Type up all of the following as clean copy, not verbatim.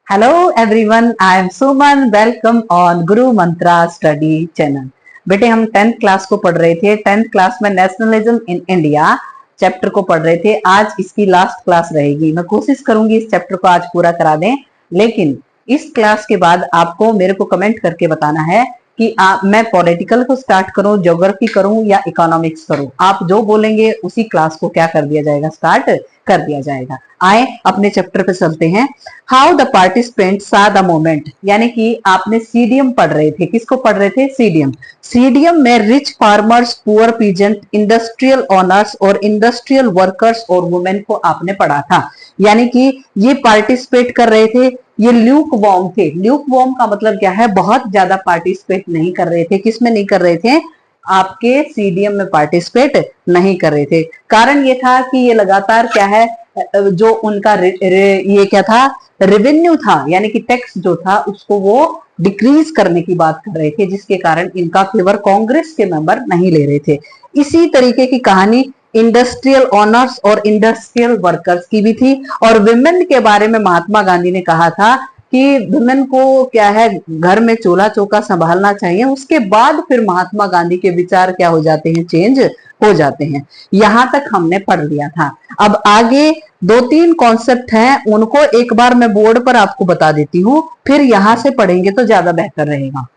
Hello everyone, I am Suman. Welcome on Guru Mantra study channel. बेटे, हम 10th class को पढ़ रहे थे। 10th क्लास में नेशनलिज्म इन इंडिया चैप्टर को पढ़ रहे थे। आज इसकी लास्ट क्लास रहेगी। मैं कोशिश करूंगी इस चैप्टर को आज पूरा करा दें, लेकिन इस क्लास के बाद आपको मेरे को कमेंट करके बताना है कि मैं पॉलिटिकल को स्टार्ट करूं, ज्योग्राफी करूं या इकोनॉमिक्स करूं। आप जो बोलेंगे उसी क्लास को क्या कर दिया जाएगा, स्टार्ट कर दिया जाएगा। आए अपने चैप्टर पे चलते हैं। हाउ द पार्टिसिपेंट सा द मोमेंट, यानी कि आपने सीडीएम पढ़ रहे थे। किसको पढ़ रहे थे? सीडीएम। सीडीएम में rich farmers, poor peasant, industrial owners और इंडस्ट्रियल वर्कर्स और वुमेन को आपने पढ़ा था। यानी कि ये पार्टिसिपेट कर रहे थे, ये ल्यूक वॉर्म थे। ल्यूक वॉर्म का मतलब क्या है? बहुत ज्यादा पार्टिसिपेट नहीं कर रहे थे। किसमें नहीं कर रहे थे? आपके सीडीएम में पार्टिसिपेट नहीं कर रहे थे। कारण ये था कि ये लगातार क्या है, जो उनका ये क्या था, रेवेन्यू था, यानी कि टैक्स जो था उसको वो डिक्रीज करने की बात कर रहे थे, जिसके कारण इनका फेवर कांग्रेस के मेंबर नहीं ले रहे थे। इसी तरीके की कहानी इंडस्ट्रियल ओनर्स और इंडस्ट्रियल वर्कर्स की भी थी। और विमेन के बारे में महात्मा गांधी ने कहा था कि वुमेन को क्या है, घर में चूल्हा चौका संभालना चाहिए। उसके बाद फिर महात्मा गांधी के विचार क्या हो जाते हैं, चेंज हो जाते हैं। यहां तक हमने पढ़ लिया था। अब आगे 2-3 कॉन्सेप्ट हैं, उनको एक बार मैं बोर्ड पर आपको बता देती हूँ, फिर यहां से पढ़ेंगे तो ज्यादा बेहतर रहेगा।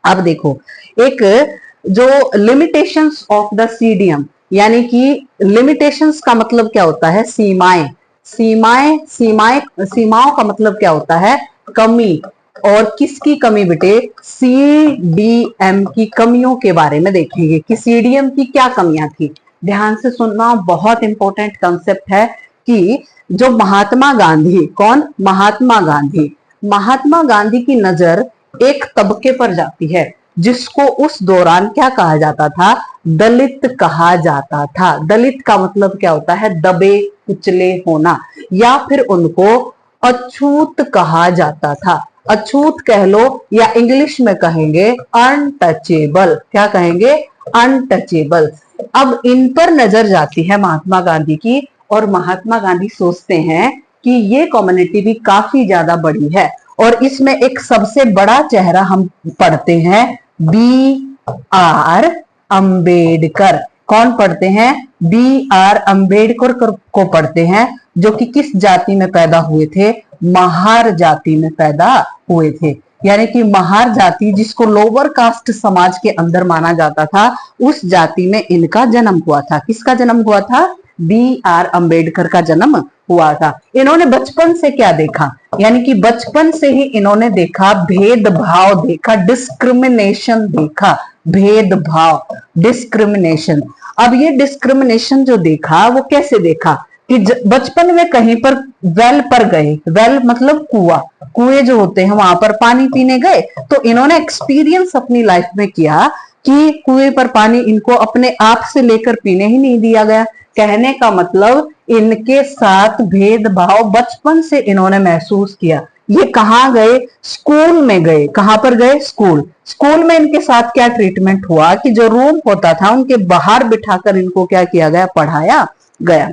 अब देखो, एक जो लिमिटेशंस ऑफ द सीडीएम, यानी कि लिमिटेशंस का मतलब क्या होता है? सीमाएं। सीमाओं का मतलब क्या होता है? कमी। और किसकी कमी बेटे? सीडीएम की कमियों के बारे में देखेंगे कि सीडीएम की क्या कमियां थी। ध्यान से सुनना, बहुत इंपॉर्टेंट कंसेप्ट है कि जो महात्मा गांधी, कौन? महात्मा गांधी की नजर एक तबके पर जाती है जिसको उस दौरान क्या कहा जाता था? दलित कहा जाता था। दलित का मतलब क्या होता है? दबे कुचले होना, या फिर उनको अछूत कहा जाता था। अछूत कह लो, या इंग्लिश में कहेंगे अनटचेबल। क्या कहेंगे? अनटचेबल। अब इन पर नजर जाती है महात्मा गांधी की, और महात्मा गांधी सोचते हैं कि ये कम्युनिटी भी काफी ज्यादा बड़ी है, और इसमें एक सबसे बड़ा चेहरा हम पढ़ते हैं, B.R. अम्बेडकर। कौन पढ़ते हैं? B.R. अम्बेडकर को पढ़ते हैं, जो कि किस जाति में पैदा हुए थे? महार जाति में पैदा हुए थे। यानी कि महार जाति, जिसको लोअर कास्ट समाज के अंदर माना जाता था, उस जाति में इनका जन्म हुआ था। किसका जन्म हुआ था? B.R. अम्बेडकर का जन्म हुआ था। इन्होंने बचपन से क्या देखा? यानी कि बचपन से ही इन्होंने देखा, भेदभाव देखा, डिस्क्रिमिनेशन देखा। भेदभाव, डिस्क्रिमिनेशन। अब ये डिस्क्रिमिनेशन जो देखा, वो कैसे देखा? कि बचपन में कहीं पर वेल पर गए। वेल मतलब कुआं। कुएं जो होते हैं वहां पर पानी पीने गए, तो इन्होंने एक्सपीरियंस अपनी लाइफ में किया कि कुएं पर पानी इनको अपने आप से लेकर पीने ही नहीं दिया गया। कहने का मतलब इनके साथ भेदभाव बचपन से इन्होंने महसूस किया। ये कहाँ गए? स्कूल में गए। कहां पर गए? स्कूल में इनके साथ क्या ट्रीटमेंट हुआ कि जो रूम होता था उनके बाहर बिठाकर इनको क्या किया गया? पढ़ाया गया।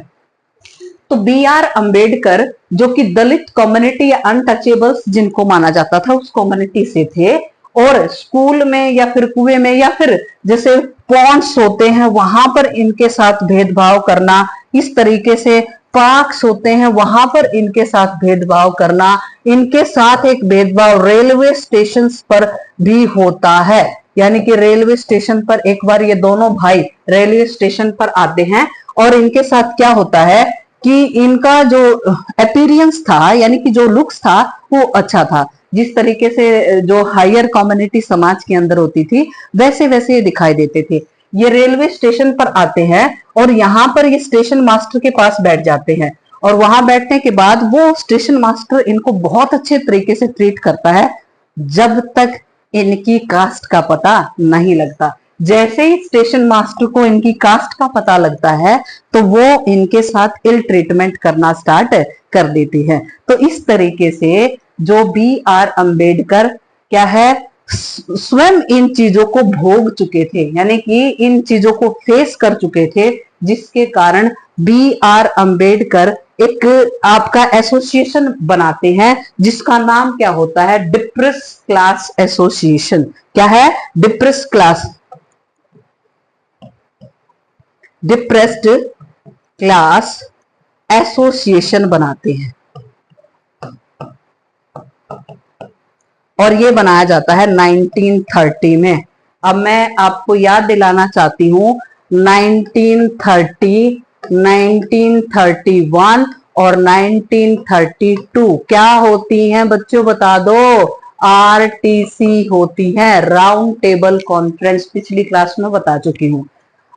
तो B.R. अम्बेडकर, जो कि दलित कम्युनिटी या अनटचेबल्स जिनको माना जाता था, उस कम्युनिटी से थे, और स्कूल में या फिर कुएं में या फिर जैसे पॉन्ड्स होते हैं वहां पर इनके साथ भेदभाव करना, इस तरीके से पार्क्स होते हैं वहां पर इनके साथ भेदभाव करना। इनके साथ एक भेदभाव रेलवे स्टेशन पर भी होता है। यानी कि रेलवे स्टेशन पर एक बार ये दोनों भाई रेलवे स्टेशन पर आते हैं, और इनके साथ क्या होता है कि इनका जो अपीयरेंस था, यानी कि जो लुक्स था, वो अच्छा था। जिस तरीके से जो हायर कम्युनिटी समाज के अंदर होती थी, वैसे वैसे ये दिखाई देते थे। ये रेलवे स्टेशन पर आते हैं और यहाँ पर ये स्टेशन मास्टर के पास बैठ जाते हैं, और वहां बैठने के बाद वो स्टेशन मास्टर इनको बहुत अच्छे तरीके से ट्रीट करता है, जब तक इनकी कास्ट का पता नहीं लगता। जैसे ही स्टेशन मास्टर को इनकी कास्ट का पता लगता है, तो वो इनके साथ इल ट्रीटमेंट करना स्टार्ट कर देती है। तो इस तरीके से जो B.R. अम्बेडकर क्या है, स्वयं इन चीजों को भोग चुके थे, यानी कि इन चीजों को फेस कर चुके थे, जिसके कारण B.R. अम्बेडकर एक आपका एसोसिएशन बनाते हैं जिसका नाम क्या होता है, डिप्रेस क्लास एसोसिएशन। क्या है, depress class, depressed class association बनाते हैं, और ये बनाया जाता है 1930 में। अब मैं आपको याद दिलाना चाहती हूं 1930, 1931 और 1932 क्या होती हैं बच्चों, बता दो। आरटीसी होती है, राउंड टेबल कॉन्फ्रेंस, पिछली क्लास में बता चुकी हूं।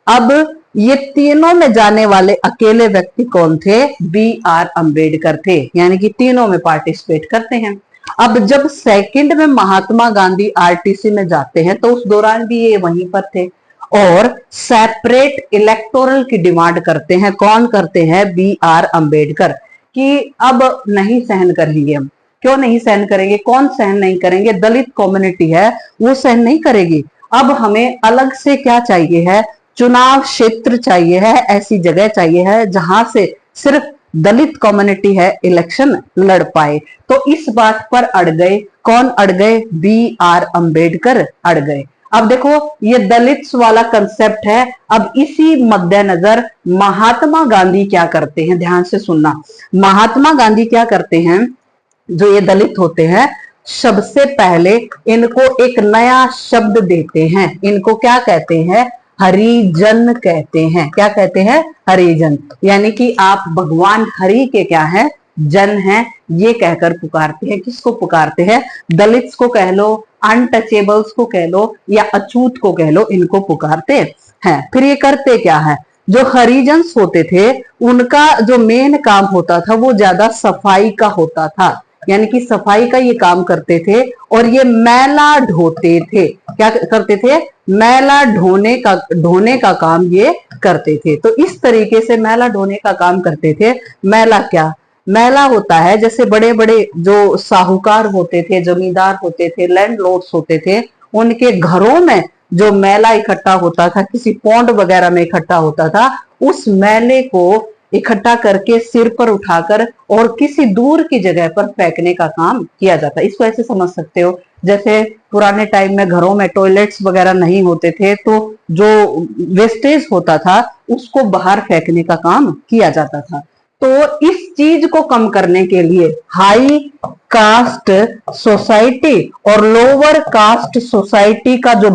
अब ये तीनों में जाने वाले अकेले व्यक्ति कौन थे, बी आर अंबेडकर थे, यानी कि तीनों में पार्टिसिपेट करते हैं। अब जब सेकंड में महात्मा गांधी आरटीसी में जाते हैं तो उस दौरान भी ये वहीं पर थे और सेपरेट इलेक्टोरल की डिमांड करते हैं। कौन करते हैं, बी आर अंबेडकर, कि अब नहीं सहन करेंगे हम। क्यों नहीं सहन करेंगे, कौन सहन नहीं करेंगे, दलित कम्युनिटी है वो सहन नहीं करेगी। अब हमें अलग से क्या चाहिए है, चुनाव क्षेत्र चाहिए है, ऐसी जगह चाहिए है जहां से सिर्फ दलित कम्युनिटी है इलेक्शन लड़ पाए। तो इस बात पर अड़ गए, कौन अड़ गए, बी आर अंबेडकर अड़ गए। अब देखो ये दलित्स वाला कंसेप्ट है। अब इसी मद्देनजर महात्मा गांधी क्या करते हैं, ध्यान से सुनना। महात्मा गांधी क्या करते हैं, जो ये दलित होते हैं सबसे पहले इनको एक नया शब्द देते हैं। इनको क्या कहते हैं, हरिजन कहते हैं। क्या कहते हैं, हरिजन, यानी कि आप भगवान हरि के क्या हैं, जन हैं, ये कहकर पुकारते हैं। किसको पुकारते हैं, दलित्स को कह लो, अनटचेबल्स को कह लो या अछूत को कह लो, इनको पुकारते हैं। फिर ये करते क्या है, जो हरिजन्स होते थे उनका जो मेन काम होता था वो ज्यादा सफाई का होता था, यानी कि सफाई का ये काम करते थे। और ये मैला ढोते थे। क्या करते थे, मैला ढोने का काम ये करते थे। तो इस तरीके से मैला ढोने का काम करते थे। मैला क्या, मैला होता है जैसे बड़े बड़े जो साहूकार होते थे, जमींदार होते थे, लैंडलॉर्ड्स होते थे, उनके घरों में जो मैला इकट्ठा होता था, किसी पौंड वगैरह में इकट्ठा होता था, उस मैले को इकट्ठा करके सिर पर उठाकर और किसी दूर की जगह पर फेंकने का काम किया जाता है। इसको ऐसे समझ सकते हो जैसे पुराने टाइम में घरों में टॉयलेट्स वगैरह नहीं होते थे तो जो वेस्टेज होता था उसको बाहर फेंकने का काम किया जाता था। तो इस चीज को कम करने के लिए हाई कास्ट सोसाइटी और लोअर कास्ट सोसाइटी का जो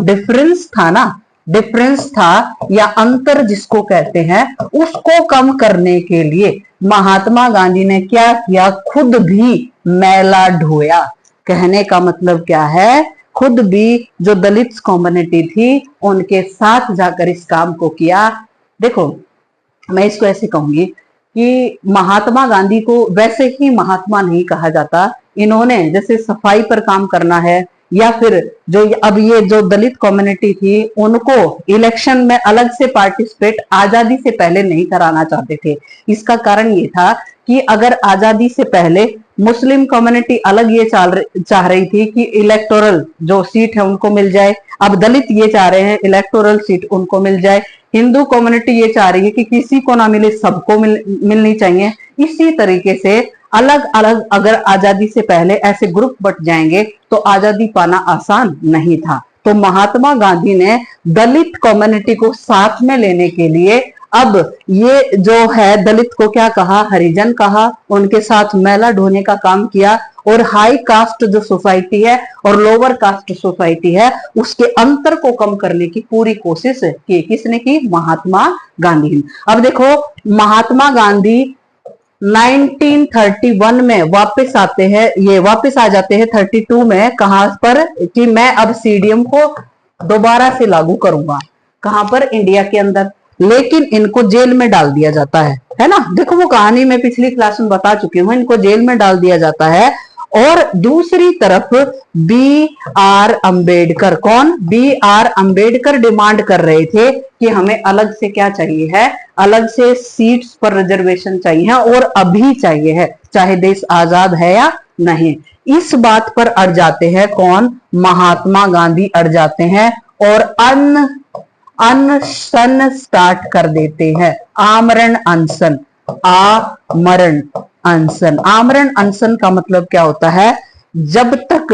डिफरेंस था या अंतर जिसको कहते हैं, उसको कम करने के लिए महात्मा गांधी ने क्या किया, खुद भी मैला ढोया। कहने का मतलब क्या है, खुद भी जो दलित कम्युनिटी थी उनके साथ जाकर इस काम को किया। देखो मैं इसको ऐसे कहूंगी कि महात्मा गांधी को वैसे ही महात्मा नहीं कहा जाता। इन्होंने जैसे सफाई पर काम करना है या फिर जो अब ये जो दलित कम्युनिटी थी उनको इलेक्शन में अलग से पार्टिसिपेट आजादी से पहले नहीं कराना चाहते थे। इसका कारण ये था कि अगर आजादी से पहले मुस्लिम कम्युनिटी अलग ये चाह रही थी कि इलेक्टोरल जो सीट है उनको मिल जाए, अब दलित ये चाह रहे हैं इलेक्टोरल सीट उनको मिल जाए, हिंदू कम्युनिटी ये चाह रही है कि किसी को ना मिले सबको मिलनी चाहिए। इसी तरीके से अलग अलग अगर आजादी से पहले ऐसे ग्रुप बट जाएंगे तो आजादी पाना आसान नहीं था। तो महात्मा गांधी ने दलित कम्युनिटी को साथ में लेने के लिए अब ये जो है दलित को क्या कहा, हरिजन कहा, उनके साथ मैला ढोने का काम किया और हाई कास्ट जो सोसाइटी है और लोअर कास्ट सोसाइटी है उसके अंतर को कम करने की पूरी कोशिश की। किसने की, महात्मा गांधी। अब देखो महात्मा गांधी 1931 में वापस आते हैं, ये वापस आ जाते हैं 32 में, कहां पर कि मैं अब सीडीएम को दोबारा से लागू करूंगा। कहां पर, इंडिया के अंदर। लेकिन इनको जेल में डाल दिया जाता है ना। देखो वो कहानी मैं पिछली क्लास में बता चुकी हूं, इनको जेल में डाल दिया जाता है। और दूसरी तरफ बी आर अंबेडकर, कौन, बी आर अंबेडकर डिमांड कर रहे थे कि हमें अलग से क्या चाहिए है, अलग से सीट्स पर रिजर्वेशन चाहिए है और अभी चाहिए है, चाहे देश आजाद है या नहीं। इस बात पर अड़ जाते हैं कौन, महात्मा गांधी अड़ जाते हैं और अनशन स्टार्ट कर देते हैं, आमरण अनशन। आमरण अनशन। आमरण अनशन का मतलब क्या होता है? जब तक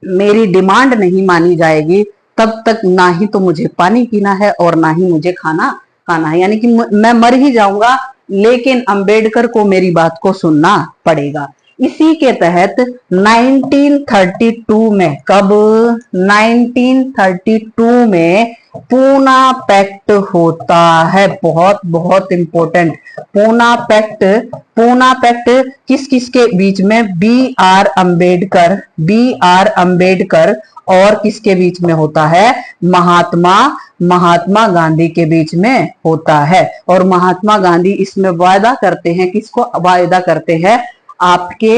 मेरी डिमांड नहीं मानी जाएगी तब तक ना ही तो मुझे पानी पीना है और ना ही मुझे खाना खाना है, यानी कि मैं मर ही जाऊंगा लेकिन अंबेडकर को मेरी बात को सुनना पड़ेगा। इसी के तहत 1932 में, कब? 1932 में पूना पैक्ट होता है। बहुत बहुत important Poona pact. Poona pact किस किस के बीच में? बी आर अंबेडकर और किसके बीच में होता है? महात्मा गांधी के बीच में होता है। और महात्मा गांधी इसमें वायदा करते हैं, किसको वायदा करते हैं? आपके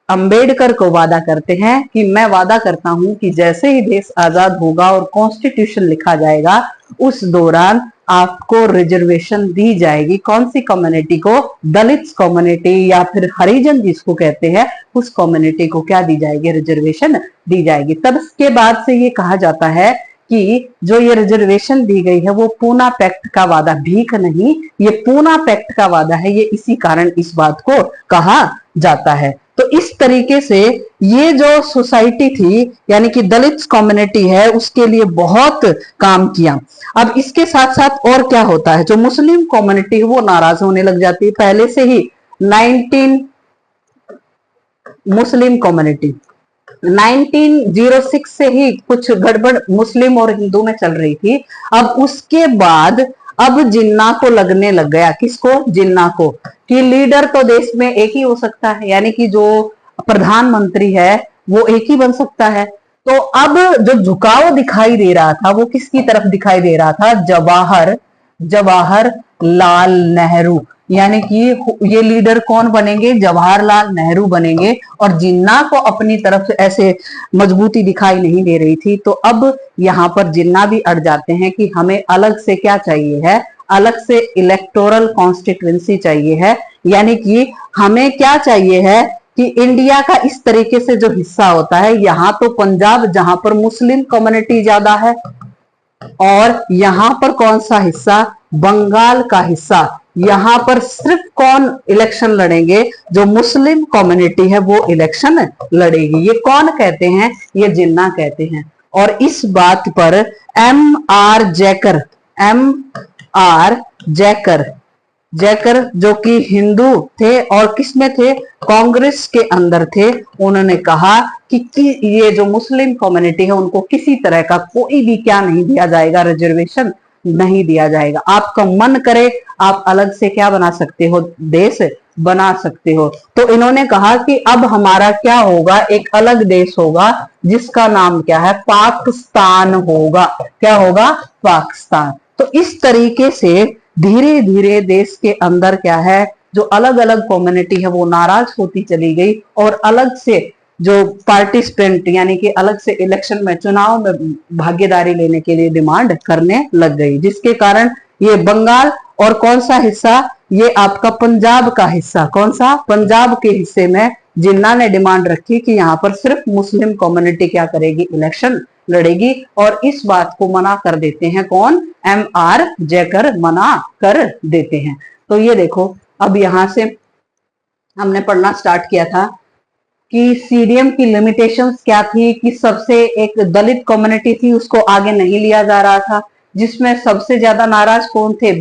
अंबेडकर को वादा करते हैं कि मैं वादा करता हूं कि जैसे ही देश आजाद होगा और कॉन्स्टिट्यूशन लिखा जाएगा उस दौरान आपको रिजर्वेशन दी जाएगी। कौन सी कम्युनिटी को? दलित कम्युनिटी या फिर हरिजन जिसको कहते हैं, उस कम्युनिटी को क्या दी जाएगी? रिजर्वेशन दी जाएगी। तब इसके बाद से ये कहा जाता है कि जो ये रिजर्वेशन दी गई है वो पूना पैक्ट का वादा, भीख नहीं, ये पूना पैक्ट का वादा है। ये इसी कारण इस बात को कहा जाता है। तो इस तरीके से ये जो सोसाइटी थी यानी कि दलित कम्युनिटी है उसके लिए बहुत काम किया। अब इसके साथ साथ और क्या होता है? जो मुस्लिम कम्युनिटी है वो नाराज होने लग जाती है पहले से ही। 1906 से ही कुछ गड़बड़ मुस्लिम और हिंदू में चल रही थी। अब उसके बाद अब जिन्ना को लगने लग गया। किसको? जिन्ना को, कि लीडर तो देश में एक ही हो सकता है, यानी कि जो प्रधानमंत्री है वो एक ही बन सकता है। तो अब जो झुकाव दिखाई दे रहा था वो किसकी तरफ दिखाई दे रहा था? जवाहरलाल नेहरू, यानी कि ये लीडर कौन बनेंगे? जवाहरलाल नेहरू बनेंगे। और जिन्ना को अपनी तरफ से ऐसे मजबूती दिखाई नहीं दे रही थी। तो अब यहाँ पर जिन्ना भी अड़ जाते हैं कि हमें अलग से क्या चाहिए है? अलग से इलेक्टोरल कॉन्स्टिट्यूएंसी चाहिए है, यानी कि हमें क्या चाहिए है कि इंडिया का इस तरीके से जो हिस्सा होता है, यहाँ तो पंजाब जहां पर मुस्लिम कम्युनिटी ज्यादा है, और यहाँ पर कौन सा हिस्सा? बंगाल का हिस्सा। यहाँ पर सिर्फ कौन इलेक्शन लड़ेंगे? जो मुस्लिम कम्युनिटी है वो इलेक्शन लड़ेगी। ये कौन कहते हैं? ये जिन्ना कहते हैं। और इस बात पर एम आर जैकर जो कि हिंदू थे और किसमें थे? कांग्रेस के अंदर थे। उन्होंने कहा कि ये जो मुस्लिम कम्युनिटी है उनको किसी तरह का कोई भी क्या नहीं दिया जाएगा? रिजर्वेशन नहीं दिया जाएगा। आपका मन करे आप अलग से क्या बना सकते हो? देश बना सकते हो। तो इन्होंने कहा कि अब हमारा क्या होगा? एक अलग देश होगा जिसका नाम क्या है? पाकिस्तान होगा। क्या होगा? पाकिस्तान। तो इस तरीके से धीरे धीरे देश के अंदर क्या है, जो अलग अलग कम्युनिटी है वो नाराज होती चली गई और अलग से जो पार्टिसिपेंट यानी कि अलग से इलेक्शन में, चुनाव में भागीदारी लेने के लिए डिमांड करने लग गई, जिसके कारण ये बंगाल और कौन सा हिस्सा? ये आपका पंजाब का हिस्सा। कौन सा? पंजाब के हिस्से में जिन्ना ने डिमांड रखी कि यहाँ पर सिर्फ मुस्लिम कम्युनिटी क्या करेगी? इलेक्शन लड़ेगी। और इस बात को मना कर देते हैं कौन? एम आर जैकर मना कर देते हैं। तो ये देखो, अब यहां से हमने पढ़ना स्टार्ट किया था कि सीडीएम की लिमिटेशंस क्या थी, कि सबसे एक दलित कम्युनिटी थी उसको आगे नहीं लिया जा रहा था, जिसमें सबसे ज्यादा नाराज कौन थे?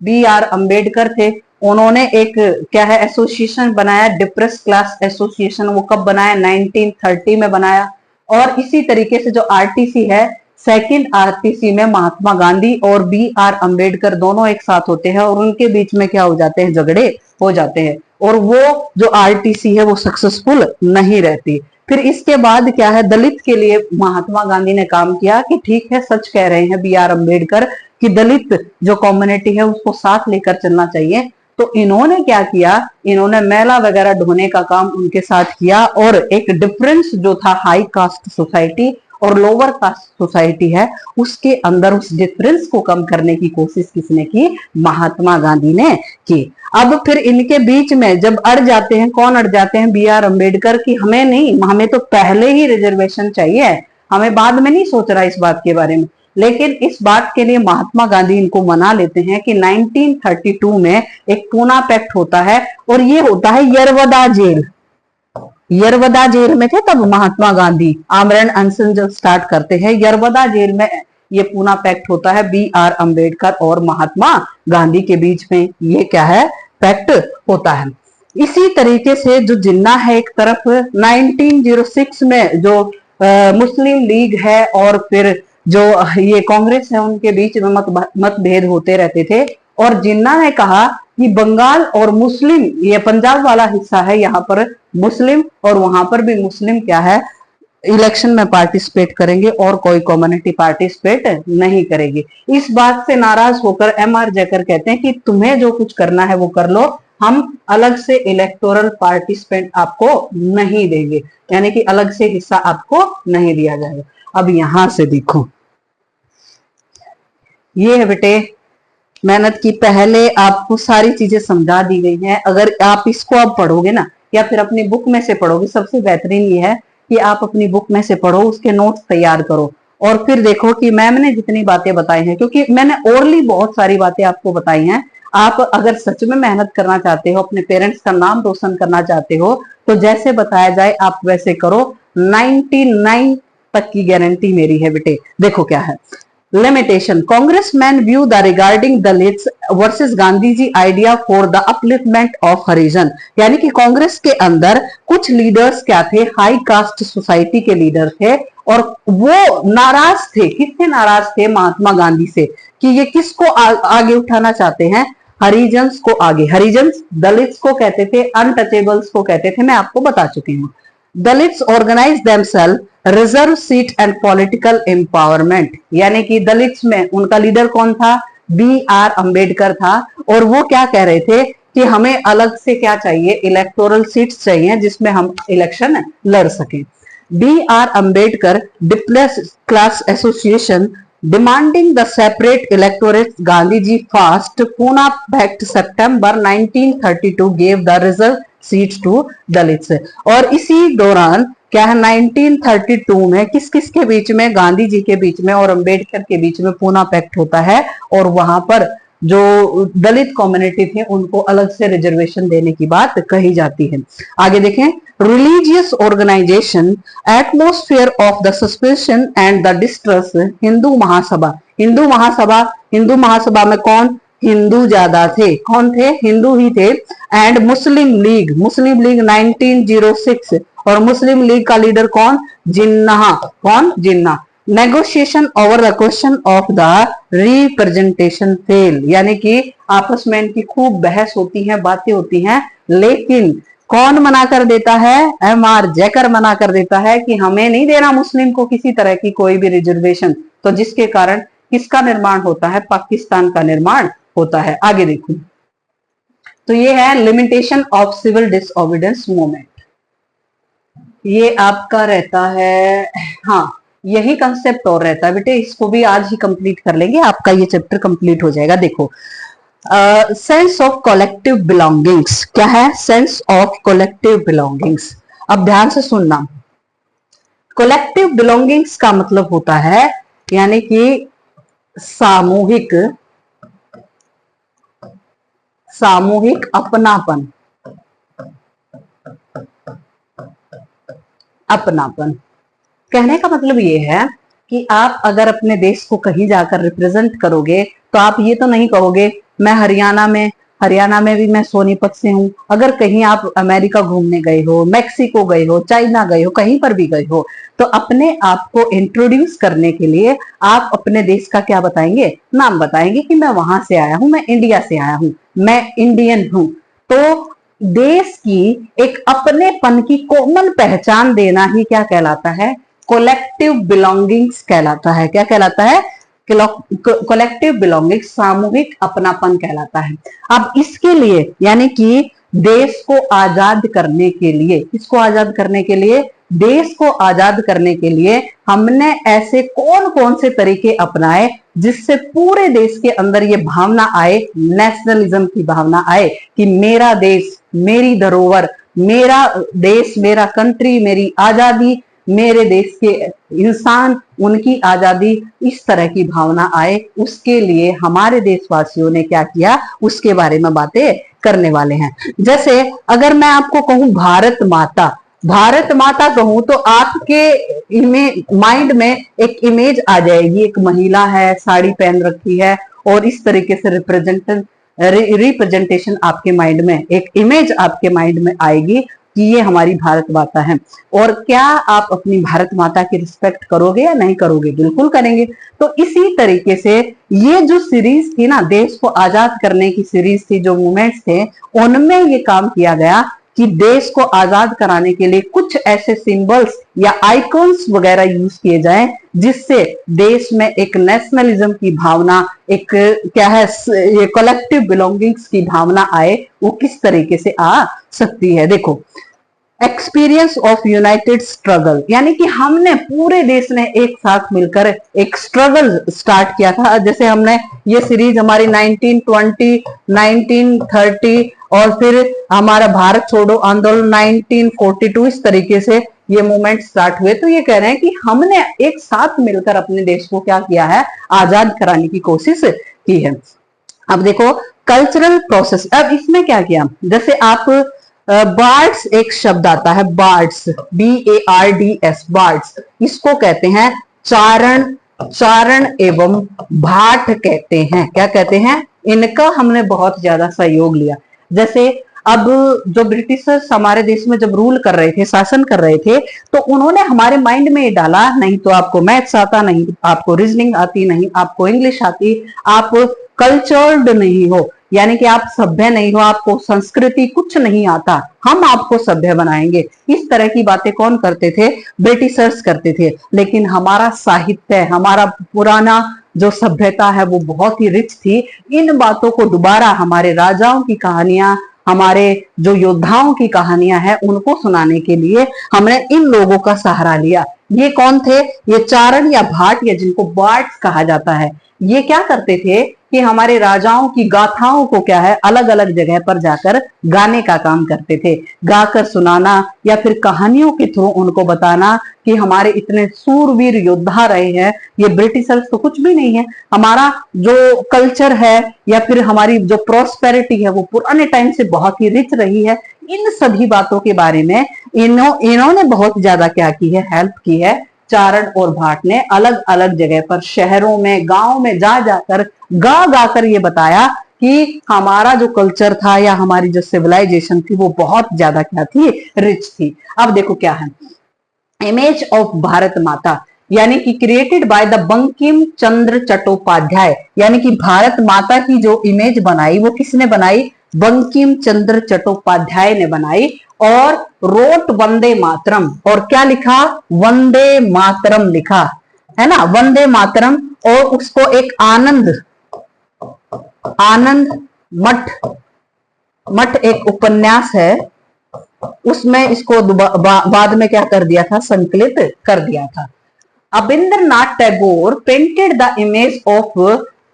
बी आर अंबेडकर थे। उन्होंने एक क्या है एसोसिएशन बनाया, डिप्रेस क्लास एसोसिएशन। वो कब बनाया? 1930 में बनाया। और इसी तरीके से जो आरटीसी है, सेकंड आरटीसी में महात्मा गांधी और बी आर अंबेडकर दोनों एक साथ होते हैं और उनके बीच में क्या हो जाते हैं? झगड़े हो जाते हैं और वो जो आरटीसी है वो सक्सेसफुल नहीं रहती। फिर इसके बाद क्या है, दलित के लिए महात्मा गांधी ने काम किया कि ठीक है, सच कह रहे हैं बी आर अंबेडकर कि दलित जो कम्युनिटी है उसको साथ लेकर चलना चाहिए। तो इन्होंने क्या किया, इन्होंने मैला वगैरह ढोने का काम उनके साथ किया और एक डिफरेंस जो था हाई कास्ट सोसाइटी और लोअर कास्ट सोसाइटी है उसके अंदर उस डिफरेंस को कम करने की कोशिश किसने की? महात्मा गांधी ने की। अब फिर इनके बीच में जब अड़ जाते हैं, कौन अड़ जाते हैं? बी आर अंबेडकर की हमें नहीं, हमें तो पहले ही रिजर्वेशन चाहिए, हमें बाद में नहीं सोच रहा इस बात के बारे में, लेकिन इस बात के लिए महात्मा गांधी इनको मना लेते हैं कि 1932 में एक पूना पैक्ट होता है और ये होता है यरवदा जेल। यरवदा जेल में थे तब महात्मा गांधी आमरण अनशन जब स्टार्ट करते हैं, यरवदा जेल में ये पूना पैक्ट होता है बी आर अम्बेडकर और महात्मा गांधी के बीच में। ये क्या है, पैक्ट होता है। इसी तरीके से जो जिन्ना है एक तरफ, 1906 में जो मुस्लिम लीग है और फिर जो ये कांग्रेस है उनके बीच में मतभेद होते रहते थे, और जिन्ना ने कहा कि बंगाल और मुस्लिम, ये पंजाब वाला हिस्सा है, यहाँ पर मुस्लिम और वहां पर भी मुस्लिम क्या है, इलेक्शन में पार्टिसिपेट करेंगे और कोई कम्युनिटी पार्टिसिपेट नहीं करेगी। इस बात से नाराज होकर एमआर जैकर कहते हैं कि तुम्हें जो कुछ करना है वो कर लो, हम अलग से इलेक्टोरल पार्टिसिपेंट आपको नहीं देंगे, यानी कि अलग से हिस्सा आपको नहीं दिया जाएगा। अब यहां से देखो, ये है बेटे मेहनत की, पहले आपको सारी चीजें समझा दी गई हैं। अगर आप इसको अब पढ़ोगे ना या फिर अपनी बुक में से पढ़ोगे, सबसे बेहतरीन ये है कि आप अपनी बुक में से पढ़ो, उसके नोट्स तैयार करो और फिर देखो कि मैम ने जितनी बातें बताई हैं, क्योंकि मैंने ओरली बहुत सारी बातें आपको बताई हैं। आप अगर सच में मेहनत करना चाहते हो, अपने पेरेंट्स का नाम रोशन करना चाहते हो, तो जैसे बताया जाए आप वैसे करो। 99 तक की गारंटी मेरी है बेटे। देखो क्या है, limitation, congressman view the regarding Dalits versus Gandhi ji idea for the upliftment of Harijan, यानी कि कांग्रेस के अंदर कुछ लीडर्स क्या थे, हाई कास्ट सोसाइटी के लीडर थे और वो नाराज थे। किससे नाराज थे? महात्मा गांधी से, कि ये किसको आगे उठाना चाहते हैं, हरिजन्स को आगे। हरिजन्स दलित्स को कहते थे, अनटचेबल्स को कहते थे, मैं आपको बता चुकी हूँ। Dalits organise themselves reserve seat and political empowerment, यानी कि दलित्स में उनका लीडर कौन था, बी आर अम्बेडकर था, और वो क्या कह रहे थे कि हमें अलग से क्या चाहिए, इलेक्टोरल सीट्स चाहिए जिसमें हम इलेक्शन लड़ सकें। B R Ambedkar depress class association demanding the separate electorate, Gandhi ji first Pune Pact September 1932 gave the reserve seats to Dalits। और इसी दौरान क्या है, 1932 में किस किस के बीच में, गांधी जी के बीच में और अंबेडकर के बीच में पूना पैक्ट होता है, और वहां पर जो दलित कम्युनिटी थे उनको अलग से रिजर्वेशन देने की बात कही जाती है। आगे देखें, religious organisation atmosphere of the suspension and the distrust, Hindu Mahasabha. Hindu Mahasabha में कौन, हिंदू ज्यादा थे, कौन थे, हिंदू ही थे। एंड मुस्लिम लीग 1906, और मुस्लिम लीग का लीडर कौन, जिन्ना। कौन, Jinnah. Negotiation over the question of the representation fail, यानी कि आपस में इनकी खूब बहस होती है, बातें होती हैं, लेकिन कौन मना कर देता है, एमआर जैकर मना कर देता है कि हमें नहीं देना मुस्लिम को किसी तरह की कोई भी रिजर्वेशन। तो जिसके कारण किसका निर्माण होता है, पाकिस्तान का निर्माण होता है। आगे देखो, तो ये है limitation of civil disobedience movement. ये आपका रहता है, हाँ यही कंसेप्ट और रहता है बेटे, इसको भी आज ही कंप्लीट कर लेंगे, आपका ये चैप्टर कंप्लीट हो जाएगा। देखो, सेंस ऑफ कलेक्टिव बिलोंगिंग्स क्या है, सेंस ऑफ कलेक्टिव बिलोंगिंग्स। अब ध्यान से सुनना, कलेक्टिव बिलोंगिंग्स का मतलब होता है यानी कि सामूहिक अपनापन। कहने का मतलब ये है कि आप अगर अपने देश को कहीं जाकर रिप्रेजेंट करोगे तो आप ये तो नहीं कहोगे मैं हरियाणा में भी मैं सोनीपत से हूँ। अगर कहीं आप अमेरिका घूमने गए हो, मैक्सिको गए हो, चाइना गए हो, कहीं पर भी गए हो, तो अपने आप को इंट्रोड्यूस करने के लिए आप अपने देश का क्या बताएंगे, नाम बताएंगे कि मैं वहां से आया हूं, मैं इंडिया से आया हूं, मैं इंडियन हूं। तो देश की एक अपनेपन की कॉमन पहचान देना ही क्या कहलाता है, कोलेक्टिव बिलोंगिंग्स कहलाता है। क्या कहलाता है, कोलेक्टिव बिलोंगिंग, सामूहिक अपनापन कहलाता है। अब इसके लिए यानी कि देश को आजाद करने के लिए, किसको आजाद करने के लिए, देश को आजाद करने के लिए हमने ऐसे कौन कौन से तरीके अपनाए जिससे पूरे देश के अंदर ये भावना आए, नेशनलिज्म की भावना आए कि मेरा देश, मेरी धरोहर, मेरा देश, मेरा कंट्री, मेरी आजादी, मेरे देश के इंसान, उनकी आजादी, इस तरह की भावना आए, उसके लिए हमारे देशवासियों ने क्या किया, उसके बारे में बातें करने वाले हैं। जैसे अगर मैं आपको कहूं भारत माता, भारत माता कहूं तो आपके माइंड में एक इमेज आ जाएगी, एक महिला है, साड़ी पहन रखी है, और इस तरीके से रिप्रेजेंटेशन आपके माइंड में, एक इमेज आपके माइंड में आएगी कि ये हमारी भारत माता है। और क्या आप अपनी भारत माता की रिस्पेक्ट करोगे या नहीं करोगे? बिल्कुल करेंगे। तो इसी तरीके से ये जो सीरीज थी ना, देश को आजाद करने की सीरीज थी, जो मूवमेंट्स थे, उनमें ये काम किया गया कि देश को आजाद कराने के लिए कुछ ऐसे सिंबल्स या आइकॉन्स वगैरह यूज किए जाएं, जिससे देश में एक नेशनलिज्म की भावना, एक क्या है, ये कलेक्टिव बिलोंगिंग्स की भावना आए, वो किस तरीके से आ सकती है। देखो, एक्सपीरियंस ऑफ यूनाइटेड स्ट्रगल, यानी कि हमने पूरे देश ने एक साथ मिलकर एक स्ट्रगल स्टार्ट किया था। जैसे हमने ये सीरीज हमारी 1920, 1930 और फिर हमारा भारत छोड़ो आंदोलन 1942, इस तरीके से ये मूवमेंट स्टार्ट हुए। तो ये कह रहे हैं कि हमने एक साथ मिलकर अपने देश को क्या किया है, आजाद कराने की कोशिश की है। अब देखो कल्चरल प्रोसेस, अब इसमें क्या किया, जैसे आप बार्ड्स एक शब्द आता है, बार्ड्स, BARDS, बार्ड्स, इसको कहते हैं चारण, चारण एवं भाट कहते हैं। क्या कहते हैं? इनका हमने बहुत ज्यादा सहयोग लिया। जैसे अब जो ब्रिटिशर्स हमारे देश में जब रूल कर रहे थे, शासन कर रहे थे, तो उन्होंने हमारे माइंड में ये डाला, नहीं तो आपको मैथ्स आता, नहीं आपको रीजनिंग आती, नहीं आपको इंग्लिश आती, आप कल्चर्ड नहीं हो, यानी कि आप सभ्य नहीं हो, आपको संस्कृति कुछ नहीं आता, हम आपको सभ्य बनाएंगे। इस तरह की बातें कौन करते थे? ब्रिटिशर्स करते थे। लेकिन हमारा साहित्य, हमारा पुराना जो सभ्यता है वो बहुत ही रिच थी। इन बातों को दोबारा हमारे राजाओं की कहानियां, हमारे जो योद्धाओं की कहानियां हैं, उनको सुनाने के लिए हमने इन लोगों का सहारा लिया। ये कौन थे? ये चारण या भाट, या जिनको बार्ड्स कहा जाता है। ये क्या करते थे कि हमारे राजाओं की गाथाओं को क्या है, अलग अलग जगह पर जाकर गाने का काम करते थे, गाकर सुनाना या फिर कहानियों के थ्रू उनको बताना कि हमारे इतने सूरवीर योद्धा रहे हैं, ये ब्रिटिशर्स तो कुछ भी नहीं है, हमारा जो कल्चर है या फिर हमारी जो प्रॉस्पेरिटी है वो पुराने टाइम से बहुत ही रिच रही है। इन सभी बातों के बारे में इन्होंने बहुत ज्यादा क्या की है, हेल्प की है। चारण और भाट ने अलग अलग जगह पर, शहरों में, गांव में जा जाकर, गा गाकर ये बताया कि हमारा जो कल्चर था या हमारी जो सिविलाइजेशन थी वो बहुत ज्यादा क्या थी, रिच थी। अब देखो क्या है, इमेज ऑफ भारत माता, यानी कि created by the Bankim Chandra Chattopadhyay, यानी कि भारत माता की जो इमेज बनाई वो किसने बनाई? बंकिम चंद्र चट्टोपाध्याय ने बनाई। और रोट वंदे मातरम, और क्या लिखा? वंदे मातरम लिखा है ना, वंदे मातरम। और उसको एक आनंद मठ एक उपन्यास है, उसमें इसको बाद में क्या कर दिया था, संकलित कर दिया था। Abindranath Tagore painted the image of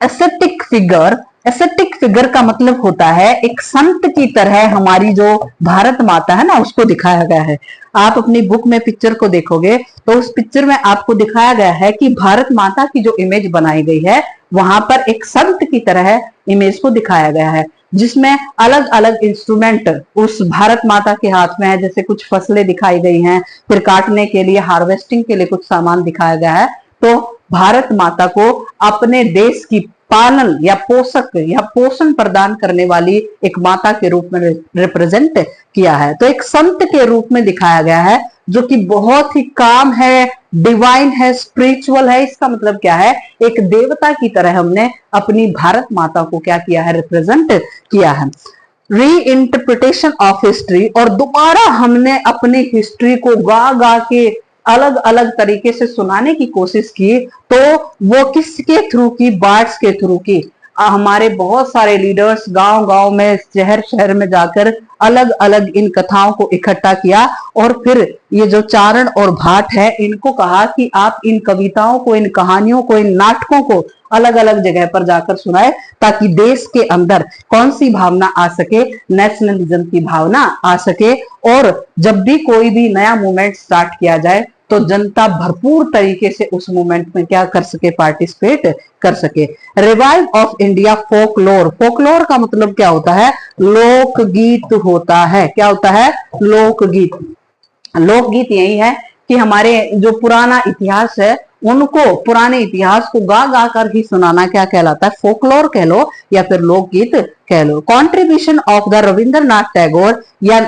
aesthetic figure. Aesthetic figure का मतलब होता है एक संत की तरह हमारी जो भारत माता है ना, उसको दिखाया गया है। आप अपनी बुक में पिक्चर को देखोगे तो उस पिक्चर में आपको दिखाया गया है कि भारत माता की जो इमेज बनाई गई है, वहां पर एक संत की तरह इमेज को दिखाया गया है, जिसमें अलग अलग इंस्ट्रूमेंट उस भारत माता के हाथ में है। जैसे कुछ फसलें दिखाई गई हैं, फिर काटने के लिए, हार्वेस्टिंग के लिए कुछ सामान दिखाया गया है। तो भारत माता को अपने देश की पालन या पोषक या पोषण प्रदान करने वाली एक माता के रूप में रिप्रेजेंट किया है। तो एक संत के रूप में दिखाया गया है, जो कि बहुत ही काम है, डिवाइन है, स्पिरिचुअल है। इसका मतलब क्या है? एक देवता की तरह हमने अपनी भारत माता को क्या किया है, रिप्रेजेंट किया है। री इंटरप्रिटेशन ऑफ हिस्ट्री, और दोबारा हमने अपनी हिस्ट्री को गा गा के अलग अलग तरीके से सुनाने की कोशिश की। तो वो किसके थ्रू की? बार्ड्स के थ्रू की। हमारे बहुत सारे लीडर्स गांव गांव में, शहर शहर में जाकर अलग अलग इन कथाओं को इकट्ठा किया, और फिर ये जो चारण और भाट है, इनको कहा कि आप इन कविताओं को, इन कहानियों को, इन नाटकों को अलग अलग जगह पर जाकर सुनाए, ताकि देश के अंदर कौन सी भावना आ सके, नेशनलिज्म की भावना आ सके। और जब भी कोई भी नया मूवमेंट स्टार्ट किया जाए तो जनता भरपूर तरीके से उस मूवमेंट में क्या कर सके, पार्टिसिपेट कर सके। Revive of India folklore, folklore का मतलब क्या होता है, लोकगीत होता है। क्या होता है, लोकगीत। लोकगीत यही है कि हमारे जो पुराना इतिहास है उनको, पुराने इतिहास को गा गा कर ही सुनाना क्या कहलाता है, फोकलोर कह लो या फिर लोकगीत कह लो। Contribution of the Rabindranath Tagore या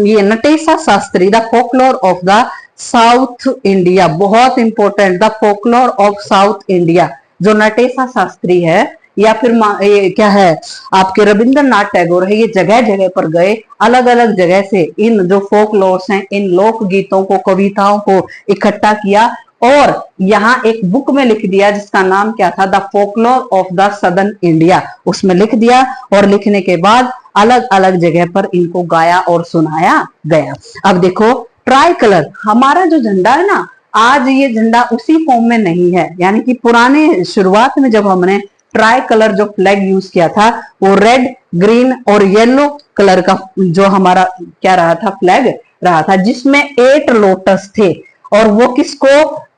ये Natesa Shastri, the folklore of the south India, बहुत important, the folklore of south India. जो नटेशा शास्त्री है या फिर ये क्या है आपके रविंद्रनाथ टैगोर है, ये जगह जगह पर गए, अलग अलग जगह से इन जो फोकलोर्स हैं, इन लोकगीतों को, कविताओं को इकट्ठा किया और यहाँ एक बुक में लिख दिया जिसका नाम क्या था, the folklore of the southern India, उसमें लिख दिया। और लिखने के बाद अलग अलग जगह पर इनको गाया और सुनाया गया। अब देखो ट्राई कलर, हमारा जो झंडा है ना, आज ये झंडा उसी फॉर्म में नहीं है, यानी कि पुराने शुरुआत में जब हमने ट्राई कलर जो फ्लैग यूज किया था वो रेड, ग्रीन और येलो कलर का जो हमारा क्या रहा था, फ्लैग रहा था, जिसमें 8 लोटस थे। और वो किसको,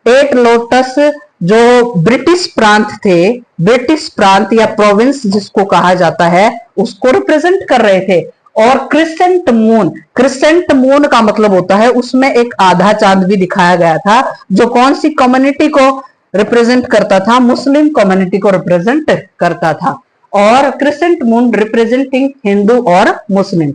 8 लोटस जो ब्रिटिश प्रांत थे, ब्रिटिश प्रांत या प्रोविंस जिसको कहा जाता है, उसको रिप्रेजेंट कर रहे थे। और क्रिसेंट मून, क्रिसेंट मून का मतलब होता है उसमें एक आधा चांद भी दिखाया गया था, जो कौन सी कम्युनिटी को रिप्रेजेंट करता था, मुस्लिम कम्युनिटी को रिप्रेजेंट करता था। और क्रिसेंट मून रिप्रेजेंटिंग हिंदू और मुस्लिम।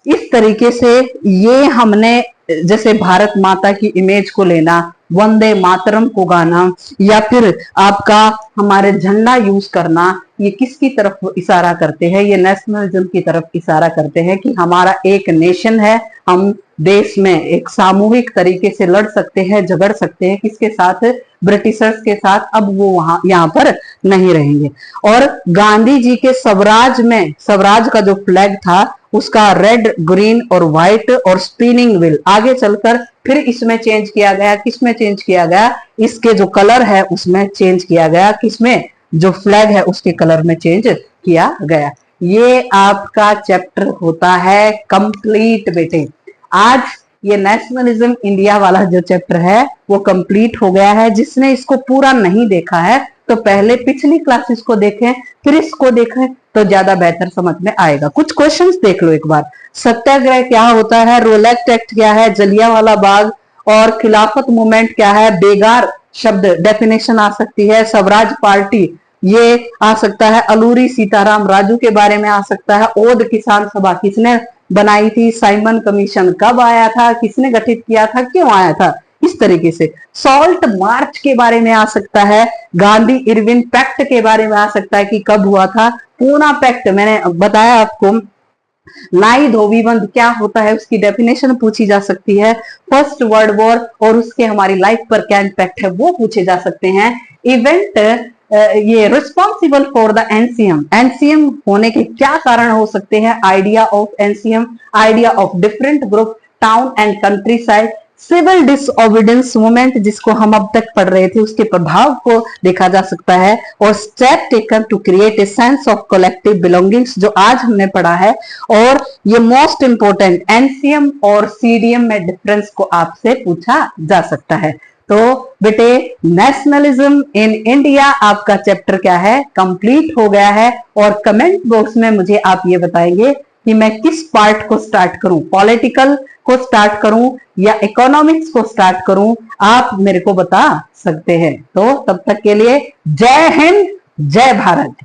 इस तरीके से ये हमने जैसे भारत माता की इमेज को लेना, वंदे मातरम को गाना या फिर आपका हमारे झंडा यूज करना, ये किसकी तरफ इशारा करते हैं, ये नेशनलिज्म की तरफ इशारा करते हैं कि हमारा एक नेशन है, हम देश में एक सामूहिक तरीके से लड़ सकते हैं, झगड़ सकते हैं, किसके साथ, ब्रिटिशर्स के साथ। अब वो वहां यहाँ पर नहीं रहेंगे। और गांधी जी के स्वराज में, स्वराज का जो फ्लैग था उसका रेड, ग्रीन और व्हाइट और स्पिनिंग व्हील, आगे चलकर फिर इसमें चेंज किया गया। किसमें चेंज किया गया, इसके जो कलर है उसमें चेंज किया गया, किसमें, जो फ्लैग है उसके कलर में चेंज किया गया। ये आपका चैप्टर होता है कंप्लीट बेटे। आज ये नेशनलिज्म इंडिया वाला जो चैप्टर है वो कंप्लीट हो गया है। जिसने इसको पूरा नहीं देखा है तो पहले पिछली क्लासेस को देखें, फिर इसको देखें तो ज्यादा बेहतर समझ में आएगा। कुछ क्वेश्चंस देख लो एक बार। सत्याग्रह क्या होता है, रोलेक्ट एक्ट क्या है, जलियांवाला बाग और खिलाफत मूवमेंट क्या है, बेगार शब्द डेफिनेशन आ सकती है, स्वराज पार्टी ये आ सकता है, अलूरी सीताराम राजू के बारे में आ सकता है, ओद किसान सभा किसने बनाई थी, साइमन कमीशन कब आया था, किसने गठित किया था, क्यों आया था, इस तरीके से। सॉल्ट मार्च के बारे में आ सकता है, गांधी इरविन पैक्ट के बारे में आ सकता है कि कब हुआ था, पूना पैक्ट मैंने बताया आपको, लाई धोबीबंद क्या होता है उसकी डेफिनेशन पूछी जा सकती है, फर्स्ट वर्ल्ड वॉर और उसके हमारी लाइफ पर क्या इम्पैक्ट है वो पूछे जा सकते हैं। इवेंट ये responsible for the NCM, NCM होने के क्या कारण हो सकते हैं, idea of NCM, idea of different group, town and countryside, civil disobedience movement जिसको हम अब तक पढ़ रहे थे उसके प्रभाव को देखा जा सकता है, और step taken to create a sense of collective belongings जो आज हमने पढ़ा है। और ये मोस्ट इंपोर्टेंट एनसीएम और सीडीएम में डिफरेंस को आपसे पूछा जा सकता है। तो बेटे नेशनलिज्म इन इंडिया आपका चैप्टर क्या है, कंप्लीट हो गया है। और कमेंट बॉक्स में मुझे आप ये बताएंगे कि मैं किस पार्ट को स्टार्ट करूं, पॉलिटिकल को स्टार्ट करूं या इकोनॉमिक्स को स्टार्ट करूं, आप मेरे को बता सकते हैं। तो तब तक के लिए जय हिंद, जय भारत।